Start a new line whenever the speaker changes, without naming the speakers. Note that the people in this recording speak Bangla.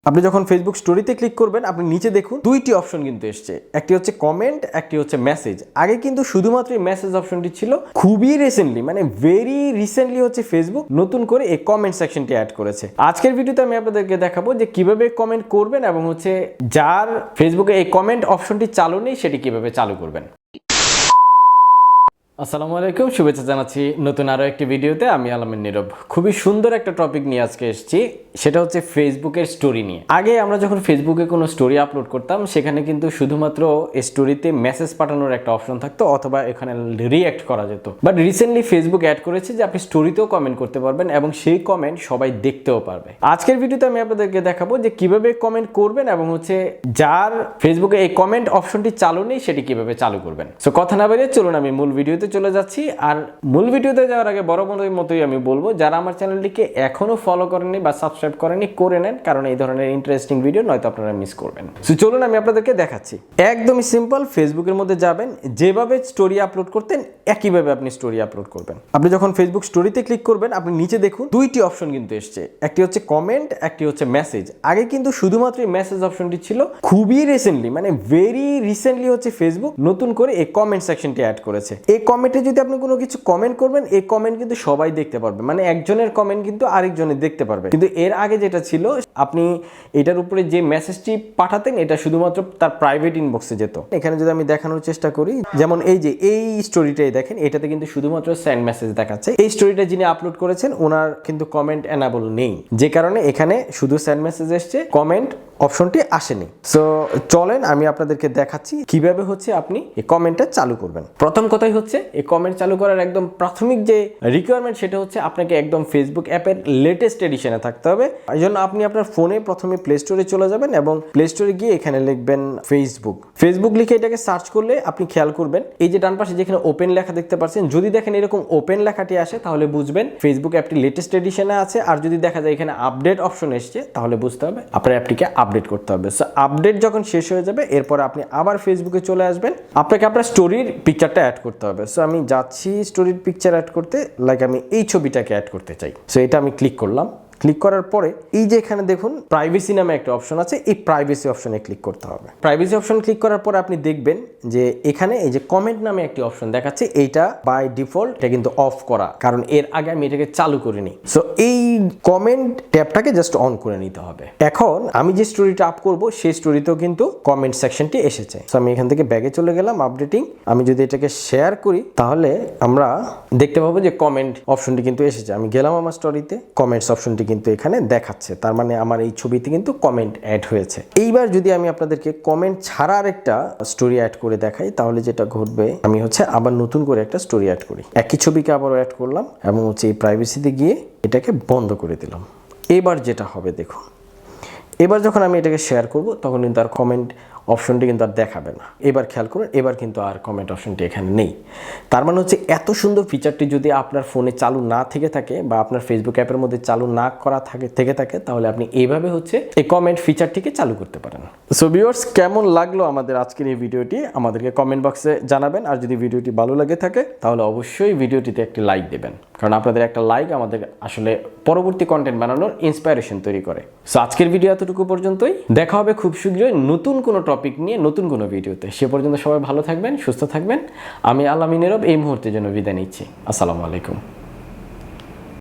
আপনি যখন ফেসবুক স্টোরিতে ক্লিক করবেন আপনি নিচে দেখুন দুইটি অপশন কিন্তু এসছে, একটি হচ্ছে কমেন্ট, একটি হচ্ছে মেসেজ। আগে কিন্তু শুধুমাত্র মেসেজ অপশনটি ছিল, খুবই রিসেন্টলি মানে ভেরি রিসেন্টলি হচ্ছে ফেসবুক নতুন করে এই কমেন্ট সেকশনটি অ্যাড করেছে। আজকের ভিডিওতে আমি আপনাদেরকে দেখাবো যে কিভাবে কমেন্ট করবেন এবং হচ্ছে যার ফেসবুকে এই কমেন্ট অপশনটি চালু নেই সেটি কিভাবে চালু করবেন। আসসালামু আলাইকুম, শুভেচ্ছা জানাচ্ছি নতুন আরও একটি ভিডিওতে। আমি আলামিন নীরব। খুবই সুন্দর একটা টপিক নিয়ে আজকে এসেছি, সেটা হচ্ছে ফেসবুকের স্টোরি নিয়ে। আগে আমরা যখন ফেসবুকে কোনো স্টোরি আপলোড করতাম সেখানে কিন্তু শুধুমাত্র স্টোরিতে মেসেজ পাঠানোর একটা অপশন থাকতো অথবা এখানে রিঅ্যাক্ট করা যেত। বাট রিসেন্টলি ফেসবুক অ্যাড করেছে যে আপনি স্টোরিতেও কমেন্ট করতে পারবেন এবং সেই কমেন্ট সবাই দেখতেও পারবে। আজকের ভিডিওতে আমি আপনাদেরকে দেখাবো যে কিভাবে কমেন্ট করবেন এবং হচ্ছে যার ফেসবুকে এই কমেন্ট অপশনটি চালু নেই সেটি কিভাবে চালু করবেন। সো কথা না বেরিয়ে চলুন আমি মূল ভিডিওতে চলে যাচ্ছি। আর মূল ভিডিওতে যাওয়ার আগে বড় বন্ধুর মতোই আমি বলবো, যারা আমার চ্যানেলটিকে এখনো ফলো করেননি বা সাবস্ক্রাইব করেননি করে নেন, কারণ এই ধরনের ইন্টারেস্টিং ভিডিও নয়তো আপনারা মিস করবেন। সো চলুন আমি আপনাদেরকে দেখাচ্ছি। একদমই সিম্পল, ফেসবুকের মধ্যে যাবেন, যেভাবে স্টোরি আপলোড করতেন একইভাবে আপনি স্টোরি আপলোড করবেন। আপনি যখন ফেসবুক স্টোরিতে ক্লিক করবেন আপনি নিচে দেখুন দুইটি অপশন কিন্তু এসছে, একটি হচ্ছে কমেন্ট, একটি হচ্ছে মেসেজ। আগে কিন্তু শুধুমাত্র মেসেজ অপশনটি ছিল, খুবই রিসেন্টলি মানে ভেরি রিসেন্টলি হচ্ছে ফেসবুক নতুন করে এই কমেন্ট সেকশনটি অ্যাড করেছে। এই কমেন্টে যদি আপনি কোনো কিছু কমেন্ট করবেন, এই কমেন্ট কিন্তু সবাই দেখতে পারবে, মানে একজনের কমেন্ট কিন্তু আরেকজনের দেখতে পারবে। কিন্তু এর আগে যেটা ছিল, আপনি এটার উপরে যে মেসেজটি পাঠাতেন এটা শুধুমাত্র তার প্রাইভেট ইনবক্সে যেত। এখানে যদি আমি দেখানোর চেষ্টা করি, যেমন এই যে এই স্টোরিটাই দেখেন, এটাতে কিন্তু শুধুমাত্র সেন্ড মেসেজ দেখাচ্ছে। এই স্টোরিটা যিনি আপলোড করেছেন ওনার কিন্তু কমেন্ট এনাবল নেই, যে কারণে এখানে শুধু সেন্ড মেসেজ এসছে, কমেন্ট অপশনটি আসেনি। সো চলেন আমি আপনাদেরকে দেখাচ্ছি কিভাবে হচ্ছে আপনি এই কমেন্টটা চালু করবেন। প্রথম কথাই হচ্ছে এই কমেন্ট চালু করার একদম প্রাথমিক যে রিকোয়ারমেন্ট সেটা হচ্ছে আপনাকে একদম ফেসবুক অ্যাপের লেটেস্ট এডিশনে থাকতে হবে। এই জন্য আপনি আপনার ফোনে প্রথমে প্লে স্টোরে চলে যাবেন এবং প্লে স্টোরে গিয়ে এখানে লিখবেন ফেসবুক লিখে এটাকে সার্চ করলে আপনি খেয়াল করবেন এই যে ডান পাশে যেখানে ওপেন লেখা দেখতে পাচ্ছেন, যদি দেখেন এরকম ওপেন লেখাটি আসে তাহলে বুঝবেন ফেসবুক অ্যাপটি লেটেস্ট এডিশনে আছে। আর যদি দেখা যায় এখানে আপডেট অপশন এসছে তাহলে বুঝতে হবে আপনার অ্যাপটিকে আপডেট করতে হবে। সো আপডেট যখন শেষ হয়ে যাবে এরপর আপনি আবার ফেসবুকে চলে আসবেন, আপনাকে আপনার স্টোরির পিকচারটা অ্যাড করতে হবে। সো আমি যাচ্ছি স্টোরির পিকচার অ্যাড করতে, লাইক আমি এই ছবিটাকে অ্যাড করতে চাই। সো এটা আমি ক্লিক করলাম। ক্লিক করার পরে এই যে এখানে দেখুন প্রাইভেসি নামে একটা অপশন আছে, এই প্রাইভেসি অপশনে ক্লিক করতে হবে। প্রাইভেসি অপশন ক্লিক করার পরে আপনি দেখবেন যে এখানে এই যে কমেন্ট নামে একটি অপশন দেখাচ্ছে, এইটা বাই ডিফল্ট এটা কিন্তু অফ করা, কারণ এর আগে আমি এটাকে চালু করিনি। সো এই কমেন্ট ট্যাবটাকে জাস্ট অন করে নিতে হবে। এখন আমি যে স্টোরিটা আপ করব সেই স্টোরিতেও কিন্তু কমেন্ট সেকশনটি এসেছে। সো আমি এখান থেকে ব্যাগে চলে গেলাম, আপডেটিং। আমি যদি এটাকে শেয়ার করি তাহলে আমরা দেখতে পাবো যে কমেন্ট অপশনটি কিন্তু এসেছে। আমি গেলাম আমার স্টোরিতে, কমেন্টস অপশনটি কিন্তু এখানে দেখাচ্ছে, তার মানে আমার এই ছবিতে কিন্তু কমেন্ট অ্যাড হয়েছে। এইবার যদি আমি আপনাদেরকে কমেন্ট ছাড়ার একটা স্টোরি অ্যাড করে দেখাই তাহলে যেটা ঘটবে, আমি হচ্ছে আবার নতুন করে একটা স্টোরি অ্যাড করি, একই ছবিকে আবারও অ্যাড করলাম এবং হচ্ছে এই প্রাইভেসিতে গিয়ে এটাকে বন্ধ করে দিলাম। এবার যেটা হবে দেখুন, এবার যখন আমি এটাকে শেয়ার করব তখন কিন্তু আর কমেন্ট অপশনটি কিন্তু আর দেখাবে না। এবার খেয়াল করুন, এবার কিন্তু আর কমেন্ট অপশনটি এখানে নেই। তার মানে হচ্ছে এত সুন্দর ফিচারটি যদি আপনার ফোনে চালু না থেকে থাকে বা আপনার ফেসবুক অ্যাপের মধ্যে চালু না করা থেকে থাকে তাহলে আপনি এইভাবে হচ্ছে এই কমেন্ট ফিচারটিকে চালু করতে পারেন। সো ভিউয়ার্স, কেমন লাগলো আমাদের আজকের এই ভিডিওটি আমাদেরকে কমেন্ট বক্সে জানাবেন। আর যদি ভিডিওটি ভালো লাগে থাকে তাহলে অবশ্যই ভিডিওটিতে একটি লাইক দেবেন, কারণ আপনাদের একটা লাইক আমাদের আসলে পরবর্তী কন্টেন্ট বানানোর ইন্সপাইরেশন তৈরি করে। সো আজকের ভিডিও এতটুকু পর্যন্তই, দেখা হবে খুব শীঘ্রই নতুন কোনো টপিক নিয়ে নতুন কোনো ভিডিওতে। সে পর্যন্ত সবাই ভালো থাকবেন, সুস্থ থাকবেন। আমি আলামিন নীরব এই মুহূর্তের জন্য বিদায় নিচ্ছি। আসসালামু আলাইকুম।